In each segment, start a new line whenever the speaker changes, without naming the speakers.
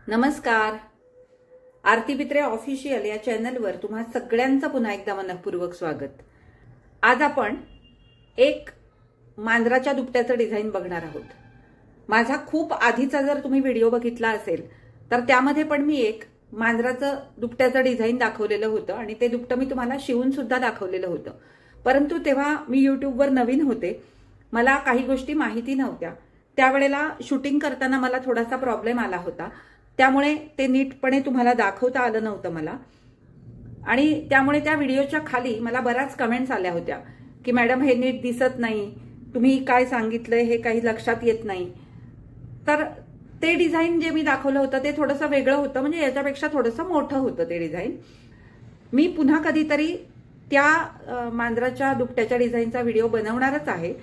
नमस्कार. आरती पित्रे ऑफिशियल या चॅनलवर तुम्हा सगळ्यांचं पुन्हा एकदा मनपूर्वक स्वागत. आज आपण एक मांजराच्या दुपट्याचं डिझाईन बघणार आहोत. माझा खूप आधीचा जर तुम्ही व्हिडिओ बघितला असेल तर त्यामध्ये पण मी एक मांजराचं दुपट्याचं डिझाईन दाखवलेलं होतं आणि ते दुपटं मी तुम्हाला शिवून सुद्धा दाखवलेलं होतं. परंतु तेव्हा मी युट्यूबवर नवीन होते, मला काही गोष्टी माहिती नव्हत्या. त्यावेळेला शूटिंग करताना मला थोडासा प्रॉब्लेम आला होता, त्यामुळे ते नीटपणे तुम्हाला दाखवता आलं नव्हतं मला. आणि त्यामुळे त्या व्हिडिओच्या खाली मला बऱ्याच कमेंट्स आल्या होत्या की मॅडम हे नीट दिसत नाही, तुम्ही काय सांगितलंय हे काही लक्षात येत नाही. तर ते डिझाईन जे मी दाखवलं होतं ते थोडंसं वेगळं होतं, म्हणजे याच्यापेक्षा थोडंसं मोठं होतं ते डिझाईन. मी पुन्हा कधीतरी त्या मांजराच्या दुपट्याच्या डिझाईनचा व्हिडिओ बनवणारच आहे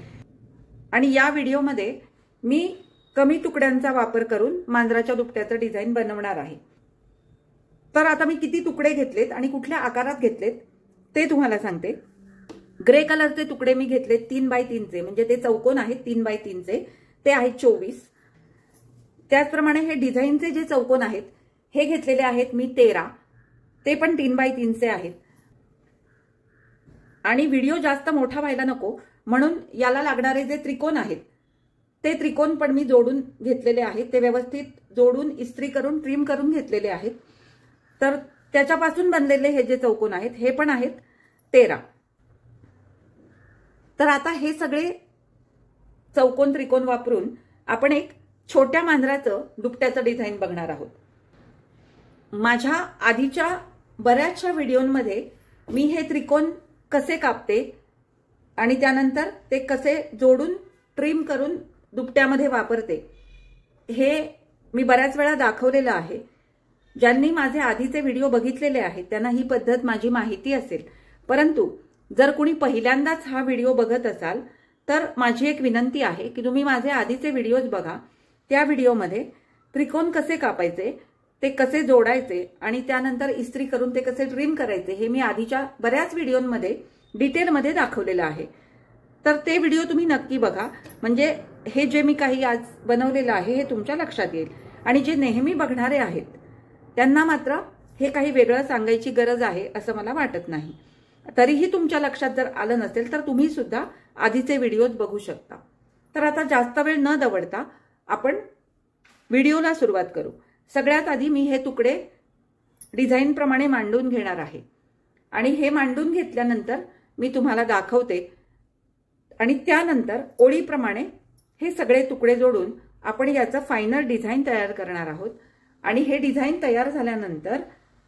आणि या व्हिडिओमध्ये मी कमी तुकड्यांचा वापर करून मांजराच्या दुपट्याचं डिझाईन बनवणार आहे. तर आता मी किती तुकडे घेतलेत आणि कुठल्या आकारात घेतलेत ते तुम्हाला सांगते. ग्रे कलरचे तुकडे मी घेतलेत 3x3चे, म्हणजे ते चौकोन आहेत 3x3चे, ते आहेत 24. त्याचप्रमाणे हे डिझाईनचे जे चौकोन आहेत हे घेतलेले आहेत मी 13, ते पण 3x3चे आहेत. आणि व्हिडिओ जास्त मोठा व्हायला नको म्हणून याला लागणारे जे त्रिकोण आहेत ते त्रिकोण पण मी जोडून घेतलेले आहेत. ते व्यवस्थित जोडून इस्त्री करून ट्रिम करून घेतलेले आहेत. तर त्याच्यापासून बनलेले हे जे चौकोन आहेत हे पण आहेत 13. तर आता हे सगळे चौकोन त्रिकोण वापरून आपण एक छोट्या मांजराचं दुपट्याचं डिझाईन बघणार आहोत. माझ्या आधीच्या बऱ्याचशा व्हिडिओमध्ये मी हे त्रिकोण कसे कापते आणि त्यानंतर ते कसे जोडून ट्रिम करून दुपट्यामध्ये वापरते हे मी बऱ्याच वेळा दाखवलेलं आहे. ज्यांनी माझे आधीचे व्हिडिओ बघितलेले आहेत त्यांना ही पद्धत माझी माहिती असेल. परंतु जर कुणी पहिल्यांदाच हा व्हिडिओ बघत असाल तर माझी एक विनंती आहे की तुम्ही माझे आधीचे व्हिडिओज बघा. त्या व्हिडिओमध्ये त्रिकोण कसे कापायचे, ते कसे जोडायचे आणि त्यानंतर इस्त्री करून ते कसे ट्रिम करायचे हे मी आधीच्या बऱ्याच व्हिडिओमध्ये डिटेलमध्ये दाखवलेलं आहे. तर ते व्हिडिओ तुम्ही नक्की बघा, म्हणजे हे जे मी काही आज बनवलेलं आहे हे तुमच्या लक्षात येईल. आणि जे नेहमी बघणारे आहेत त्यांना मात्र हे काही वेगळं सांगायची गरज आहे असं मला वाटत नाही. तरीही तुमच्या लक्षात जर आलं नसेल तर तुम्ही सुद्धा आधीचे व्हिडिओज बघू शकता. तर आता जास्त वेळ न दवडता आपण व्हिडिओला सुरुवात करू. सगळ्यात आधी मी हे तुकडे डिझाईन प्रमाणे मांडून घेणार आहे आणि हे मांडून घेतल्यानंतर मी तुम्हाला दाखवते आणि त्यानंतर ओळीप्रमाणे हे सगळे तुकडे जोडून आपण याचं फायनल डिझाईन तयार करणार आहोत. आणि हे डिझाईन तयार झाल्यानंतर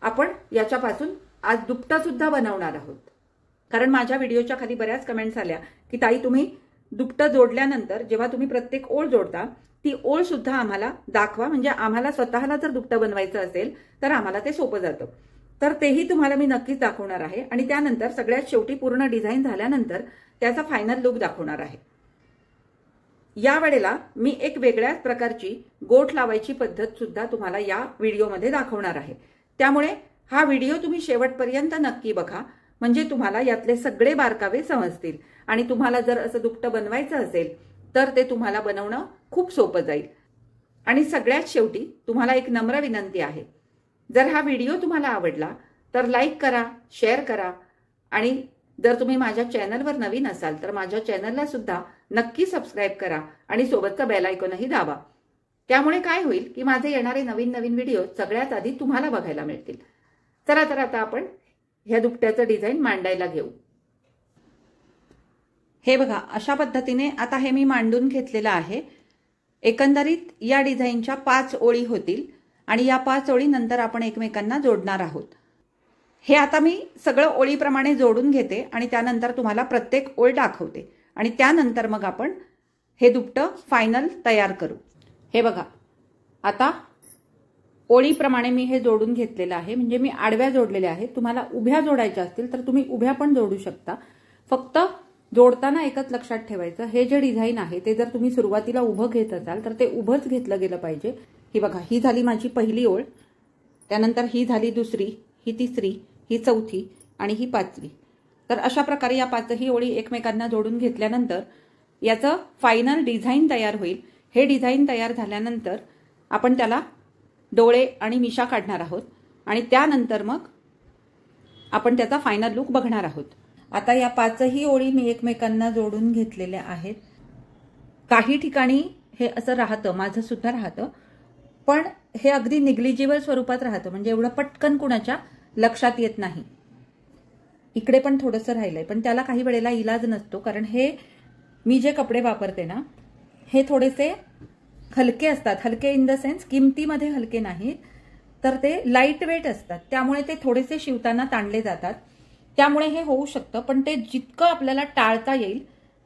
आपण याच्यापासून आज दुपटा सुद्धा बनवणार आहोत. कारण माझ्या व्हिडिओच्या खाली बऱ्याच कमेंट्स आल्या की ताई तुम्ही दुपटं जोडल्यानंतर जेव्हा तुम्ही प्रत्येक ओळ जोडता ती ओळ सुद्धा आम्हाला दाखवा, म्हणजे आम्हाला स्वतःला जर दुपटं बनवायचं असेल तर आम्हाला ते सोपं जातं. तर तेही तुम्हाला मी नक्कीच दाखवणार आहे आणि त्यानंतर सगळ्यात शेवटी पूर्ण डिझाईन झाल्यानंतर त्याचा फायनल लुक दाखवणार आहे. या वेळेला मी एक वेगळ्याच प्रकारची गोठ लावायची पद्धत सुद्धा तुम्हाला या व्हिडिओमध्ये दाखवणार आहे. त्यामुळे हा व्हिडिओ तुम्ही शेवटपर्यंत नक्की बघा, म्हणजे तुम्हाला यातले सगळे बारकावे समजतील आणि तुम्हाला जर असं दुपटं बनवायचं असेल तर ते तुम्हाला बनवणं खूप सोपं जाईल. आणि सगळ्यात शेवटी तुम्हाला एक नम्र विनंती आहे, जर हा व्हिडिओ तुम्हाला आवडला तर लाईक करा, शेअर करा आणि जर तुम्ही माझ्या चॅनलवर नवीन असाल तर माझ्या चॅनलला सुद्धा नक्की सबस्क्राईब करा आणि सोबतचा बेल आयकॉनही दाबा. त्यामुळे काय होईल की माझे येणारे नवीन नवीन व्हिडिओ सगळ्यात आधी तुम्हाला बघायला मिळतील. चला तर आता आपण ह्या दुपट्याचं डिझाईन मांडायला घेऊ. हे बघा, अशा पद्धतीने आता हे मी मांडून घेतलेलं आहे. एकंदरीत या डिझाईनच्या 5 ओळी होतील आणि या 5 ओळी नंतर आपण एकमेकांना जोडणार आहोत. हे आता मी सगळं ओळीप्रमाणे जोडून घेते आणि त्यानंतर तुम्हाला प्रत्येक ओळ दाखवते आणि त्यानंतर मग आपण हे दुपटं फायनल तयार करू. हे बघा, आता ओळीप्रमाणे मी हे जोडून घेतलेलं आहे, म्हणजे मी आडव्या जोडलेल्या आहेत. तुम्हाला उभ्या जोडायच्या असतील तर तुम्ही उभ्या पण जोडू शकता. फक्त जोडताना एकच लक्षात ठेवायचं, हे जे डिझाईन आहे ते जर तुम्ही सुरुवातीला उभं घेत असाल तर ते उभंच घेतलं गेलं पाहिजे. ही बघा, ही झाली माझी पहिली ओळ, त्यानंतर ही झाली दुसरी, ही तिसरी, ही चौथी आणि ही 5वी. तर अशा प्रकारे या 5ही ओळी एकमेकांना जोडून घेतल्यानंतर याचं फायनल डिझाईन तयार होईल. हे डिझाईन तयार झाल्यानंतर आपण त्याला डोळे आणि मिशा काढणार आहोत आणि त्यानंतर मग आपण त्याचा फायनल लुक बघणार आहोत. आता या 5ही ओळी मी एकमेकांना जोडून घेतलेल्या आहेत. काही ठिकाणी हे असं राहतं, माझं सुद्धा राहतं, पण हे अगदी निग्लिजिबल स्वरूपात राहतं, म्हणजे एवढं पटकन कुणाच्या लक्षात येत नाही. इकडे पण थोडंसं राहिलंय, पण त्याला काही वेळेला इलाज नसतो, कारण हे मी जे कपडे वापरते ना हे थोडेसे हलके असतात. हलके इन द सेन्स किमतीमध्ये हलके नाहीत, तर ते लाईट वेट असतात, त्यामुळे ते थोडेसे शिवताना ताणले जातात. त्यामुळे हे होऊ शकतं, पण ते जितकं आपल्याला टाळता येईल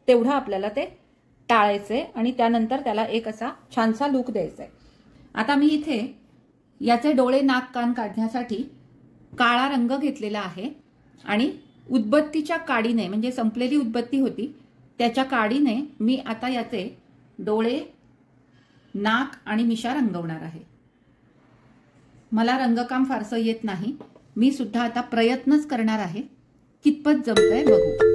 तेवढं आपल्याला ते टाळायचंय आणि त्यानंतर त्याला एक असा छानसा लुक द्यायचा आहे. आता मी इथे याचे डोळे, नाक, कान काढण्यासाठी काळा रंग घेतलेला आहे आणि उदबत्तीच्या काडीने, म्हणजे संपलेली उदबत्ती होती त्याच्या काडीने मी आता याचे डोळे, नाक आणि मिशा रंगवणार आहे. मला रंगकाम फारसं येत नाही, मी सुद्धा आता प्रयत्नच करणार आहे. कितपत जमतंय बघू.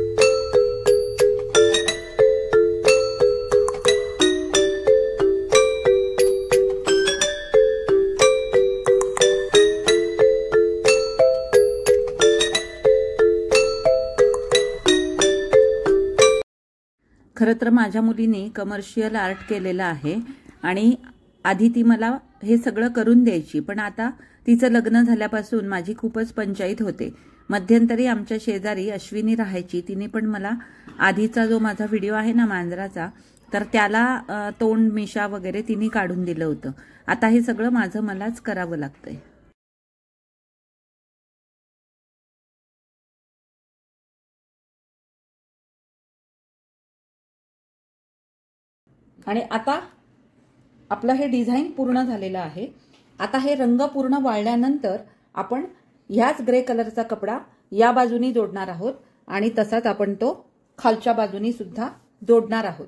खरं तर माझ्या मुलीने कमर्शियल आर्ट केलेलं आहे आणि आधी ती मला हे सगळं करून द्यायची, पण आता तिचं लग्न झाल्यापासून माझी खूपच पंचायत होते. मध्यंतरी आमच्या शेजारी अश्विनी राहायची, तिने पण मला आधीचा जो माझा व्हिडिओ आहे ना मांजराचा, तर त्याला तोंड, मिशा वगैरे तिने काढून दिलं होतं. आता हे सगळं माझं मलाच करावं लागतंय. आणि आता आपलं हे डिझाईन पूर्ण झालेलं आहे. आता हे रंग पूर्ण वाळल्यानंतर आपण ह्याच ग्रे कलरचा कपडा या बाजूनी जोडणार आहोत आणि तसाच आपण तो खालच्या बाजूनी सुद्धा जोडणार आहोत.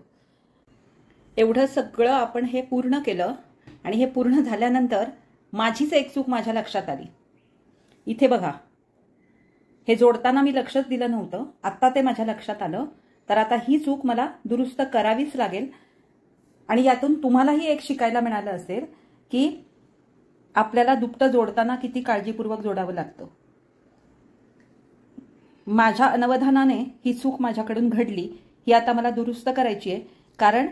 एवढं सगळं आपण हे पूर्ण केलं आणि हे पूर्ण झाल्यानंतर माझीच एक चूक माझ्या लक्षात आली. इथे बघा, हे जोडताना मी लक्षच दिलं नव्हतं, आत्ता ते माझ्या लक्षात आलं. तर आता ही चूक मला दुरुस्त करावीच लागेल आणि यातून तुम्हालाही एक शिकायला मिळालं असेल की आपल्याला दुपटं जोडताना किती काळजीपूर्वक जोडावं लागतं. माझ्या अनवधानाने ही चूक माझ्याकडून घडली, ही आता मला दुरुस्त करायची आहे, कारण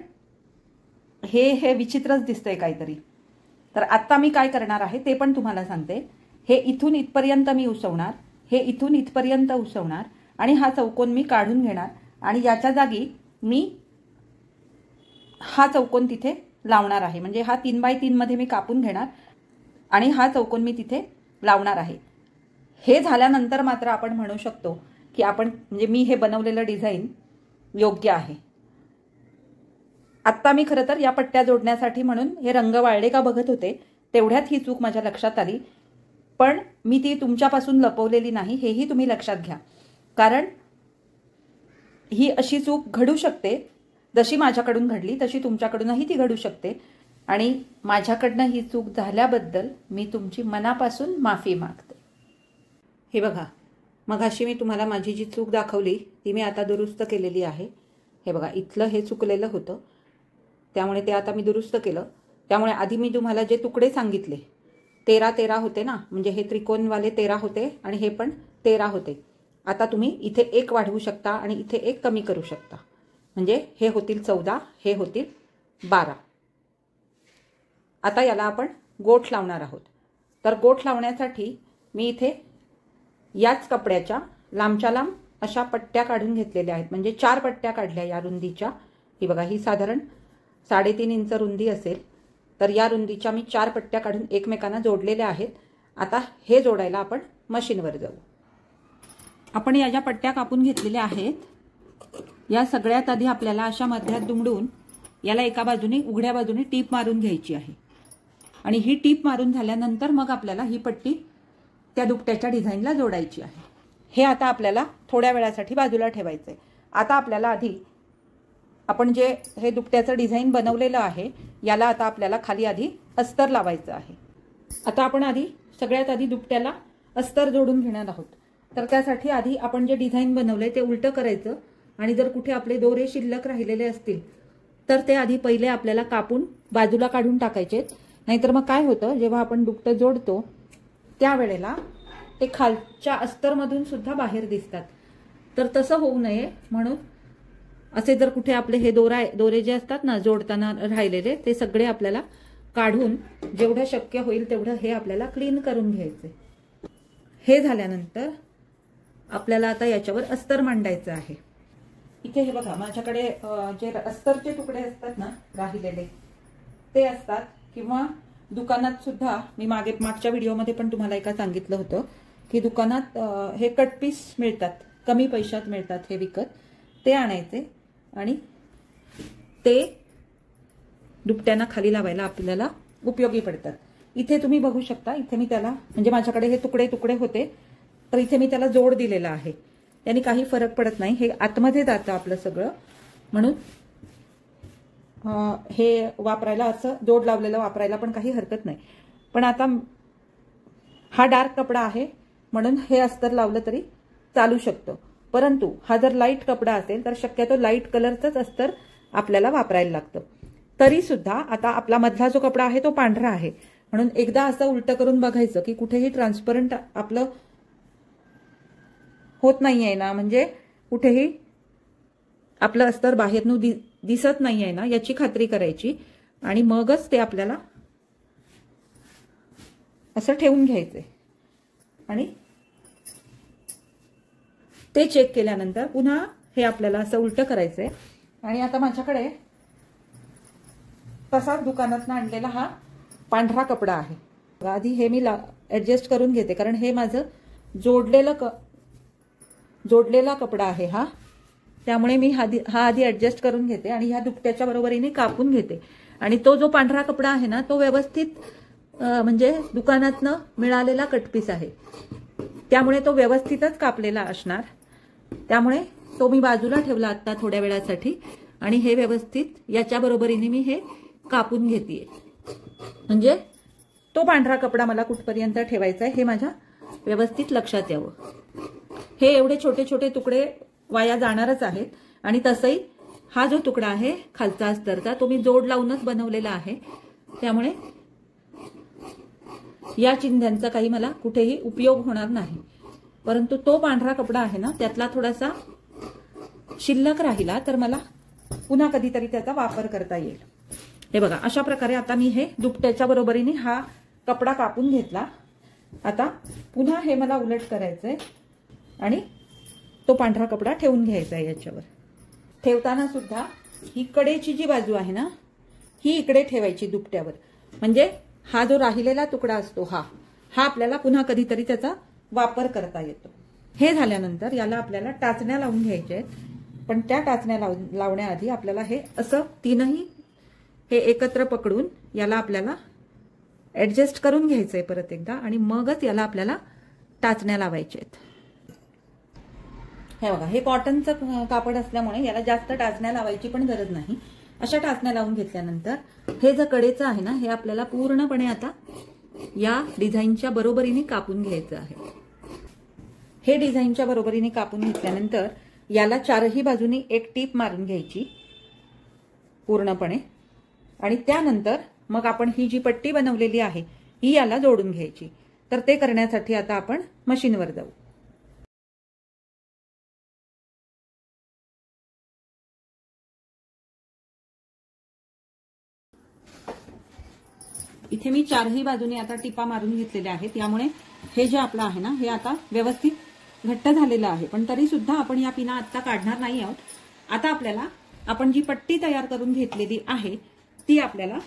हे विचित्रच दिसतंय काहीतरी. तर आता मी काय करणार आहे ते पण तुम्हाला सांगते. हे इथून इथपर्यंत मी उसवणार, हे इथून इथपर्यंत उसवणार आणि हा चौकोन मी काढून घेणार आणि याच्या जागी मी हा चौकोन तिथे लावणार आहे. म्हणजे हा 3x3 मध्ये मी कापून घेणार आणि हा चौकोन मी तिथे लावणार आहे. हे झाल्यानंतर मात्र आपण म्हणू शकतो की आपण, म्हणजे मी हे बनवलेलं डिझाईन योग्य आहे. आत्ता मी खरं तर या पट्ट्या जोडण्यासाठी म्हणून हे रंग वाळले का बघत होते, तेवढ्यात ही चूक माझ्या लक्षात आली. पण मी ती तुमच्यापासून लपवलेली नाही, हेही तुम्ही लक्षात घ्या, कारण ही अशी चूक घडू शकते. जशी माझ्याकडून घडली तशी तुमच्याकडूनही ती घडू शकते आणि माझ्याकडनं ही चूक झाल्याबद्दल मी तुमची मनापासून माफी मागते. हे बघा, मगाशी मी तुम्हाला माझी जी चूक दाखवली ती मी आता दुरुस्त केलेली आहे. हे बघा, इथलं हे चुकलेलं होतं, त्यामुळे ते आता मी दुरुस्त केलं. त्यामुळे आधी मी तुम्हाला जे तुकडे सांगितले 13 होते ना, म्हणजे हे त्रिकोणवाले 13 होते आणि हे पण 13 होते. आता तुम्ही इथे 1 वाढवू शकता आणि इथे 1 कमी करू शकता, म्हणजे हे होतील 14, हे होतील 12. आता याला आपण गोठ लावणार आहोत. तर गोठ लावण्यासाठी मी इथे याच कपड्याच्या लांबच्या लांब अशा पट्ट्या काढून घेतलेल्या आहेत, म्हणजे 4 पट्ट्या काढल्या या रुंदीच्या. ही बघा, ही साधारण 3.5 इंच रुंदी असेल, तर या रुंदीच्या मी 4 पट्ट्या काढून एकमेकांना जोडलेल्या आहेत. आता हे जोडायला आपण मशीनवर जाऊ. आपण या ज्या पट्ट्या कापून घेतलेल्या आहेत, या सगळ्यात आधी आपल्याला अशा मध्यात दुमडून याला एका बाजूने उघड्या बाजूने टीप मारून घ्यायची आहे आणि ही टीप मारून झाल्यानंतर मग आपल्याला ही पट्टी त्या दुपट्याच्या डिझाईनला जोडायची आहे. हे आता आपल्याला थोड्या वेळासाठी बाजूला ठेवायचं आहे. आता आपल्याला आधी आपण जे हे दुपट्याचं डिझाईन बनवलेलं आहे याला आता आपल्याला खाली आधी अस्तर लावायचं आहे. आता आपण आधी सगळ्यात आधी दुपट्याला अस्तर जोडून घेणार आहोत. तर त्यासाठी आधी आपण जे डिझाईन बनवलंय ते उलटं करायचं आणि जर कुठे आपले दोरे शिल्लक राहिलेले असतील तर ते आधी पहिले आपल्याला कापून बाजूला काढून टाकायचे. नाहीतर मग काय होतं, जेव्हा आपण दुपटं जोडतो त्यावेळेला ते खालच्या अस्तरमधून सुद्धा बाहेर दिसतात. तर तसं होऊ नये म्हणून असे जर कुठे आपले हे दोरे जे असतात ना जोडताना राहिलेले, ते सगळे आपल्याला काढून जेवढं शक्य होईल तेवढं हे आपल्याला क्लीन करून घ्यायचे. हे झाल्यानंतर आपल्याला आता याच्यावर अस्तर मांडायचं आहे. इथे हे बघा, माझ्याकडे जे अस्तरचे तुकडे असतात ना राहिलेले ते असतात, किंवा दुकानात सुद्धा मी मागच्या व्हिडिओमध्ये पण तुम्हाला एका सांगितलं होतं की दुकानात हे कट पीस मिळतात, कमी पैशात मिळतात हे विकत, ते आणायचे आणि ते दुपट्यांना खाली लावायला आपल्याला उपयोगी पडतात. इथे तुम्ही बघू शकता, इथे मी त्याला म्हणजे माझ्याकडे हे तुकडे तुकडे होते तर इथे मी त्याला जोड दिलेला आहे. त्याने काही फरक पडत नाही, हे आतमध्ये जातं आपलं सगळं, म्हणून हे वापरायला असं जोड लावलेलं वापरायला पण काही हरकत नाही. पण आता हा डार्क कपडा आहे म्हणून हे अस्तर लावलं तरी चालू शकतं, परंतु हा जर लाईट कपडा असेल तर शक्यतो लाईट कलरचंच अस्तर आपल्याला वापरायला लागतं. तरी सुद्धा आता आपला मधला जो कपडा आहे तो पांढरा आहे, म्हणून एकदा असं उलटं करून बघायचं की कुठेही ट्रान्सपरंट आपलं होत नाहीये ना, म्हणजे कुठेही आपलं अस्तर बाहेरनं दिसत नाहीये ना याची खात्री करायची, आणि मगच ते आपल्याला असं ठेवून घ्यायचंय. आणि ते चेक केल्यानंतर पुन्हा हे आपल्याला असं उलटं करायचंय. आणि आता माझ्याकडे तसाच दुकानातनं आणलेला हा पांढरा कपडा आहे. आधी हे मी ऍडजस्ट करून घेते, कारण हे माझं जोडलेला कपडा आहे हा, त्यामुळे मी हा आधी ऍडजस्ट करून घेते आणि ह्या दुपट्याच्या बरोबरीने कापून घेते. आणि तो जो पांढरा कपडा आहे ना तो व्यवस्थित म्हणजे दुकानातनं मिळालेला कटपीस आहे, त्यामुळे तो व्यवस्थितच कापलेला असणार. त्यामुळे तो मी बाजूला ठेवला आता थोड्या वेळासाठी, आणि हे व्यवस्थित याच्या बरोबरीने मी हे कापून घेतेय. म्हणजे तो पांढरा कपडा मला कुठपर्यंत ठेवायचा आहे हे माझ्या व्यवस्थित लक्षात यावं. हे एवढे छोटे छोटे तुकडे वाया जाणारच आहेत, आणि तसंही हा जो तुकडा आहे खालचा अस्तरचा तो मी जोड लावूनच बनवलेला आहे, त्यामुळे या चिंध्यांचा काही मला कुठेही उपयोग होणार नाही. परंतु तो पांढरा कपडा आहे ना त्यातला थोडासा शिल्लक राहिला तर मला पुन्हा कधीतरी त्याचा वापर करता येईल. हे बघा, अशा प्रकारे आता मी हे दुपट्याच्या बरोबरीने हा कपडा कापून घेतला. आता पुन्हा हे मला उलट करायचंय आणि तो पांढरा कपडा ठेवून घ्यायचा आहे याच्यावर. ठेवताना सुद्धा ही कडेची जी बाजू आहे ना ही इकडे ठेवायची दुपट्यावर, म्हणजे हा जो राहिलेला तुकडा असतो हा आपल्याला पुन्हा कधीतरी त्याचा वापर करता येतो. हे झाल्यानंतर याला आपल्याला टाचण्या लावून घ्यायच्या आहेत, पण त्या टाचण्या लावण्याआधी आपल्याला हे असं तीनही हे एकत्र पकडून याला आपल्याला ऍडजस्ट करून घ्यायचंय परत एकदा, आणि मगच याला आपल्याला टाचण्या लावायच्या आहेत. हे बघा, हे कॉटनचं कापड असल्यामुळे याला जास्त टाचण्या लावायची पण गरज नाही. अशा टाचण्या लावून घेतल्यानंतर हे जे कडेचं आहे ना हे आपल्याला पूर्णपणे आता या डिझाईनच्या बरोबरीने कापून घ्यायचं आहे. हे डिझाईनच्या बरोबरीने कापून घेतल्यानंतर याला चारही बाजूनी एक टीप मारून घ्यायची पूर्णपणे, आणि त्यानंतर मग आपण ही जी पट्टी बनवलेली आहे ही याला जोडून घ्यायची. तर ते करण्यासाठी आता आपण मशीनवर जाऊ. इथे मी चारही बाजूने आता टिपा मारून घेतलेल्या आहेत, यामुळे हे जे आपलं आहे ना हे आता व्यवस्थित घट्ट झालेलं आहे. पण तरी सुद्धा आपण या पिना आता काढणार नाही आहोत. आता आपल्याला आपण जी पट्टी तयार करून घेतलेली आहे ती आपल्याला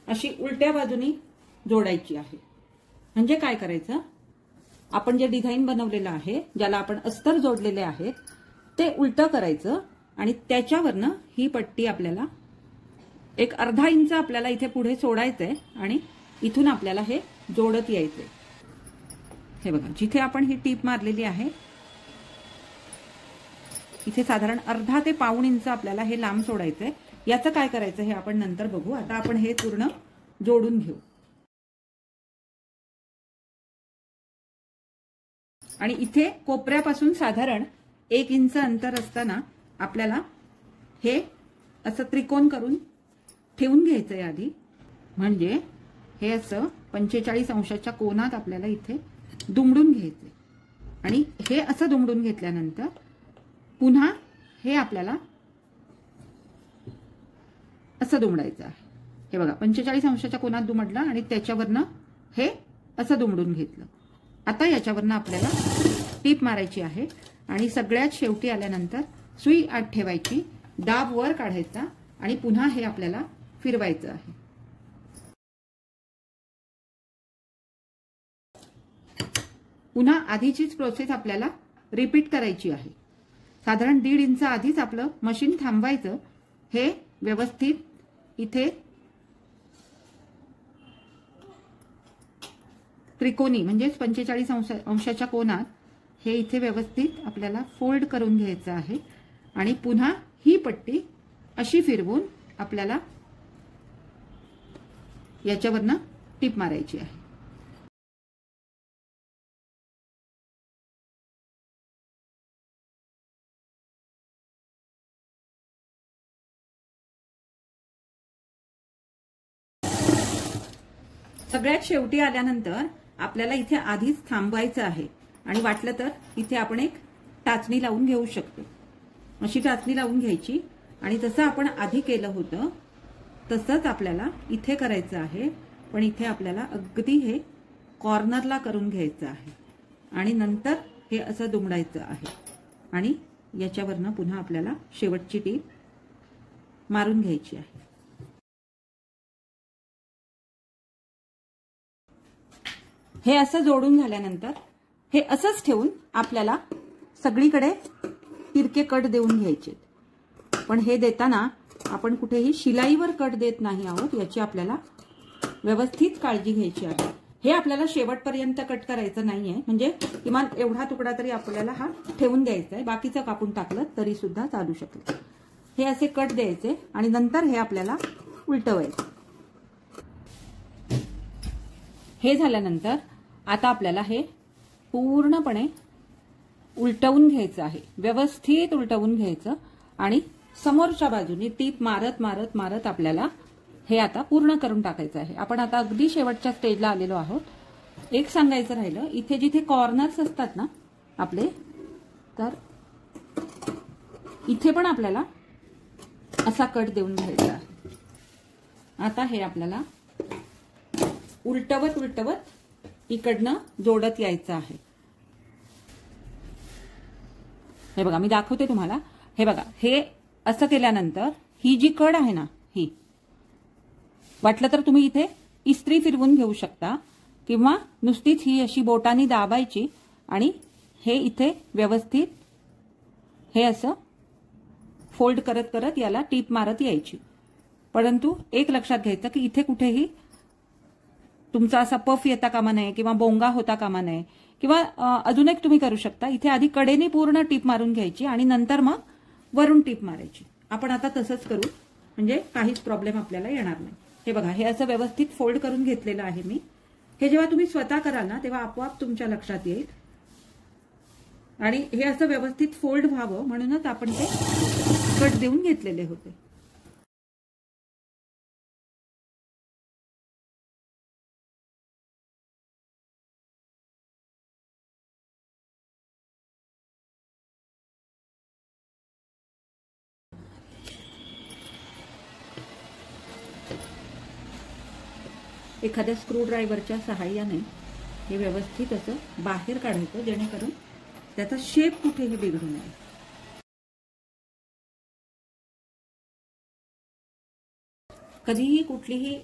अशी उलट्या बाजूनी जोडायची आहे. म्हणजे काय करायचं, आपण जे डिझाईन बनवलेलं आहे ज्याला आपण अस्तर जोडलेले आहेत ते उलटं करायचं, आणि त्याच्यावरनं ही पट्टी आपल्याला एक अर्धा इंच आपल्याला इथे पुढे सोडायचंय, आणि इथून आपल्याला हे जोडत यायचंय. हे बघा, जिथे आपण ही टीप मारलेली आहे इथे साधारण अर्धा ते पाऊण इंच आपल्याला हे लांब सोडायचंय. याचं काय करायचं हे आपण नंतर बघू. आता आपण हे पूर्ण जोडून घेऊ. आणि इथे कोपऱ्यापासून साधारण 1 इंच अंतर असताना आपल्याला हे असं त्रिकोण करून ठेवून घ्यायचंय आधी, म्हणजे हे असं 45 अंशाच्या कोनात आपल्याला इथे दुमडून घ्यायचंय. आणि हे असं दुमडून घेतल्यानंतर पुन्हा हे आपल्याला असं दुमडायचं आहे. हे बघा 45 अंशाच्या कोनात दुमडलं आणि त्याच्यावरनं हे असं दुमडून घेतलं. आता याच्यावरनं आपल्याला टीप मारायची आहे आणि सगळ्यात शेवटी आल्यानंतर सुई आत ठेवायची, दाब वर काढायचा आणि पुन्हा हे आपल्याला फिरवायचं आहे. पुन्हा आधीचीच प्रोसेस आपल्याला रिपीट करायची आहे. साधारण 1.5 इंच आधीच आपलं मशीन थांबवायचं. हे व्यवस्थित इथे त्रिकोणी म्हणजेच 45 अंशाच्या कोनात हे इथे व्यवस्थित आपल्याला फोल्ड करून घ्यायचं आहे आणि पुन्हा ही पट्टी अशी फिरवून आपल्याला याच्यावरनं टीप मारायची आहे. सगळ्यात शेवटी आल्यानंतर आपल्याला इथे आधीच थांबवायचं आहे आणि वाटलं तर इथे आपण एक टाचणी लावून घेऊ शकतो. अशी टाचणी लावून घ्यायची आणि जसं आपण आधी केलं होतं तसंच आपल्याला इथे करायचं आहे. पण इथे आपल्याला अगदी हे कॉर्नरला करून घ्यायचं आहे आणि नंतर हे असं दुमडायचं आहे आणि याच्यावरनं पुन्हा आपल्याला शेवटची टीप मारून घ्यायची आहे. हे असं जोडून झाल्यानंतर हे असंच ठेवून आपल्याला सगळीकडे तिरके कट देऊन घ्यायचे. पण हे देताना आपण कुठेही शिलाईवर कट देत नाही आहोत, याची आपल्याला व्यवस्थित काळजी घ्यायची आहे. हे आपल्याला शेवटपर्यंत कट करायचं नाहीये, म्हणजे किमान एवढा तुकडा तरी आपल्याला हा ठेवून द्यायचा आहे. बाकीचं कापून टाकलं तरी सुद्धा चालू शकेल. हे असे कट द्यायचे आणि नंतर हे आपल्याला उलटवायचं. हे झाल्यानंतर आता आपल्याला हे पूर्णपणे उलटवून घ्यायचं आहे. व्यवस्थित उलटवून घ्यायचं आणि समोरच्या बाजूने टीप मारत मारत मारत आपल्याला हे आता पूर्ण करून टाकायचं आहे. आपण आता अगदी शेवटच्या स्टेजला आलेलो आहोत. एक सांगायचं राहिलं, इथे जिथे कॉर्नर्स असतात ना आपले, तर इथे पण आपल्याला असा कट देऊन घ्यायचा आहे. आता हे आपल्याला उलटवत उलटवत इकडनं जोडत यायचं आहे. हे बघा मी दाखवते तुम्हाला. हे बघा, हे असं केल्यानंतर ही जी कड आहे ना, ही वाटलं तर तुम्ही इथे इस्त्री फिरवून घेऊ शकता किंवा नुसतीच ही अशी बोटानी दाबायची आणि हे इथे व्यवस्थित हे असं फोल्ड करत करत याला टीप मारत यायची. परंतु एक लक्षात घ्यायचं की इथे कुठेही तुमचा असा पफ येता कामा नये किंवा बोंगा होता कामा नये. किंवा अजून एक तुम्ही करू शकता, इथे आधी कडेने पूर्ण टीप मारून घ्यायची आणि नंतर मग वरून टीप मारायची. आपण आता तसंच करू, म्हणजे काहीच प्रॉब्लेम आपल्याला येणार नाही. हे बघा, हे असं व्यवस्थित फोल्ड करून घेतलेलं आहे मी. हे जेव्हा तुम्ही स्वतः कराल ना तेव्हा आपोआप तुमच्या लक्षात येईल. आणि हे असं व्यवस्थित फोल्ड व्हावं म्हणूनच आपण ते कट देऊन घेतलेले होते. एखाद्या स्क्रू ड्रायव्हरच्या सहाय्याने हे व्यवस्थित असं बाहेर काढायचं, जेणेकरून त्याचा शेप कुठेही बिघडू नये. कधीही कुठलीही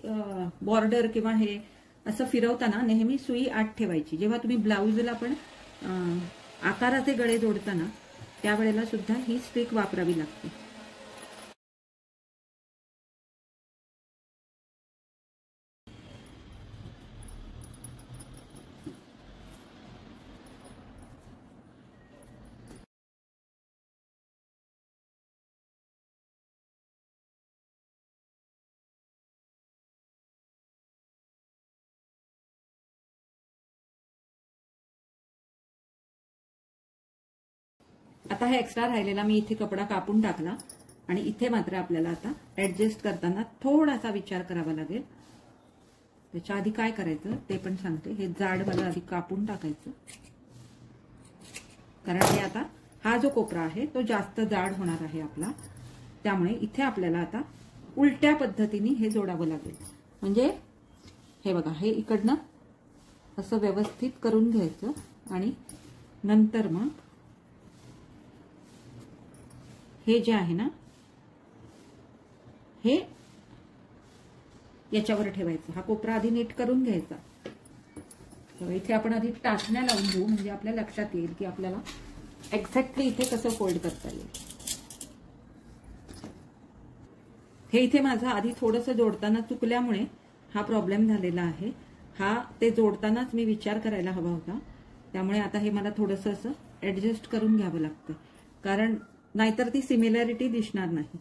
बॉर्डर किंवा हे असं फिरवताना नेहमी सुई आत ठेवायची. जेव्हा तुम्ही ब्लाऊजला पण आकाराचे गळे जोडताना त्यावेळेला सुद्धा ही स्ट्रिक वापरावी लागते. आता हा एक्स्ट्रा राहिलेला मी इथे कपडा कापून टाकला आणि इथे मात्र आपल्याला आता ऍडजस्ट करताना थोडासा विचार करावा लागेल. त्याच्या आधी काय करायचं ते पण सांगते. हे जाड मला आधी कापून टाकायचं, कारण हे आता हा जो कोपरा आहे तो जास्त जाड होणार आहे आपला. त्यामुळे इथे आपल्याला आता उलट्या पद्धतीने हे जोडावं लागेल. म्हणजे हे बघा, हे इकडनं असं व्यवस्थित करून घ्यायचं आणि नंतर मग हे जे आहे ना हे याच्यावर ठेवायचं. हा कोपरा आधी नीट करून घ्यायचा. इथे आपण आधी टाचण्या लावून घेऊ, म्हणजे आपल्या लक्षात येईल की आपल्याला एक्झॅक्टली इथे कसं फोल्ड करता येईल. हे इथे माझं आधी थोडंसं जोडताना चुकल्यामुळे हा प्रॉब्लेम झालेला आहे. हा ते जोडतानाच मी विचार करायला हवा होता. त्यामुळे आता हे मला थोडंसं असं ऍडजस्ट करून घ्यावं लागतं, कारण नाहीतर ती सिमिलॅरिटी दिसणार नाही.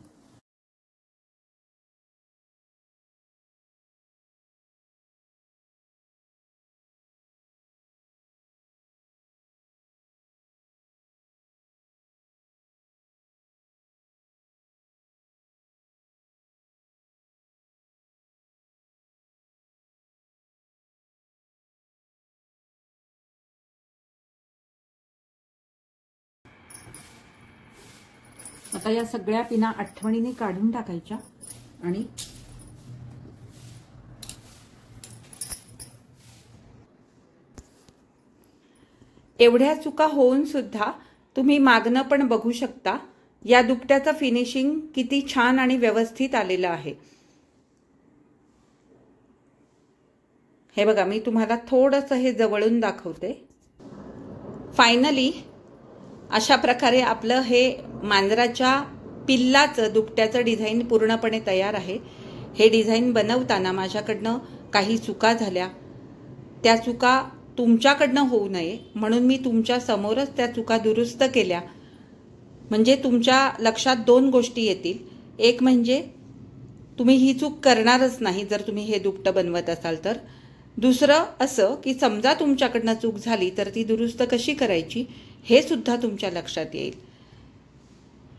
आता या सगळ्या पिना आठवणीने काढून टाकायच्या आणि एवढ्या चुका होऊन सुद्धा तुम्ही मागणं पण बघू शकता या दुपट्याचं फिनिशिंग किती छान आणि व्यवस्थित आलेलं आहे. हे बघा, मी तुम्हाला थोडंसं हे जवळून दाखवते. फायनली अशा प्रकारे आपलं हे मांजराच्या पिल्लाचं दुपट्याचं डिझाईन पूर्णपणे तयार आहे. हे डिझाईन बनवताना माझ्याकडनं काही चुका झाल्या. त्या चुका तुमच्याकडनं होऊ नये म्हणून मी तुमच्या समोरच त्या चुका दुरुस्त केल्या. म्हणजे तुमच्या लक्षात दोन गोष्टी येतील. एक म्हणजे तुम्ही ही चूक करणारच नाही जर तुम्ही हे दुपटं बनवत असाल तर. दुसरं असं की समजा तुमच्याकडनं चूक झाली तर ती दुरुस्त कशी करायची हे सुद्धा तुमच्या लक्षात येईल.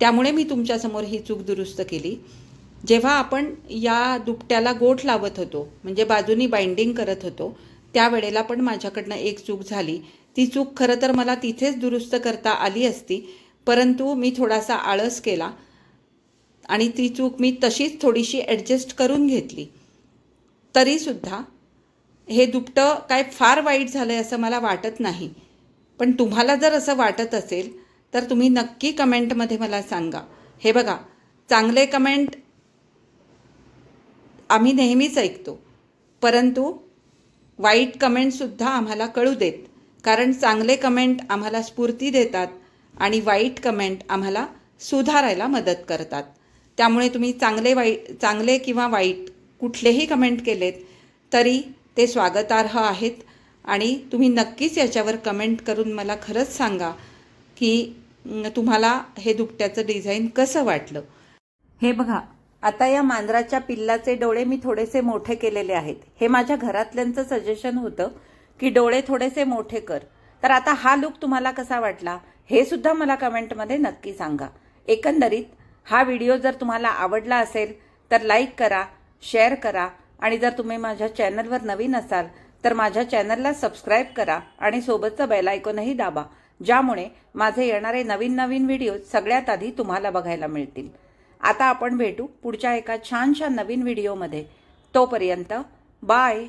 त्यामुळे मी तुमच्यासमोर ही चूक दुरुस्त केली. जेव्हा आपण या दुपट्याला गोठ लावत होतो, म्हणजे बाजूनी बाइंडिंग करत होतो, त्यावेळेला पण माझ्याकडनं एक चूक झाली. ती चूक खरं तर मला तिथेच दुरुस्त करता आली असती, परंतु मी थोडासा आळस केला आणि ती चूक मी तशीच थोडीशी ॲडजस्ट करून घेतली. तरीसुद्धा हे दुपटं काय फार वाईट झालं आहे असं मला वाटत नाही. पण तुम्हाला जर असं वाटत असेल तर तुम्ही नक्की कमेंटमध्ये मला सांगा. हे बघा, चांगले कमेंट आम्ही नेहमीच ऐकतो, परंतु वाईट कमेंटसुद्धा आम्हाला कळू देत, कारण चांगले कमेंट आम्हाला स्फूर्ती देतात आणि वाईट कमेंट आम्हाला सुधारायला मदत करतात. त्यामुळे तुम्ही चांगले किंवा वाईट कुठलेही कमेंट केलेत तरी ते स्वागतार्ह आहेत. आणि तुम्ही नक्कीच याच्यावर कमेंट करून मला खरंच सांगा की तुम्हाला हे दुपट्याचं डिझाईन कसं वाटलं. हे बघा, आता या मांजराच्या पिल्लाचे डोळे मी थोडेसे मोठे केलेले आहेत. हे माझ्या घरातल्यांचं सजेशन होतं की डोळे थोडेसे मोठे कर. तर आता हा लुक तुम्हाला कसा वाटला हे सुद्धा मला कमेंटमध्ये नक्की सांगा. एकंदरीत हा व्हिडिओ जर तुम्हाला आवडला असेल तर लाईक करा, शेअर करा आणि जर तुम्ही माझ्या चॅनलवर नवीन असाल तर माझ्या चॅनलला सबस्क्राईब करा आणि सोबतचं बेल आयकॉनही दाबा, ज्यामुळे माझे येणारे नवीन व्हिडिओ सगळ्यात आधी तुम्हाला बघायला मिळतील. आता आपण भेटू पुढच्या एका छानशा नवीन व्हिडिओमध्ये. तोपर्यंत बाय.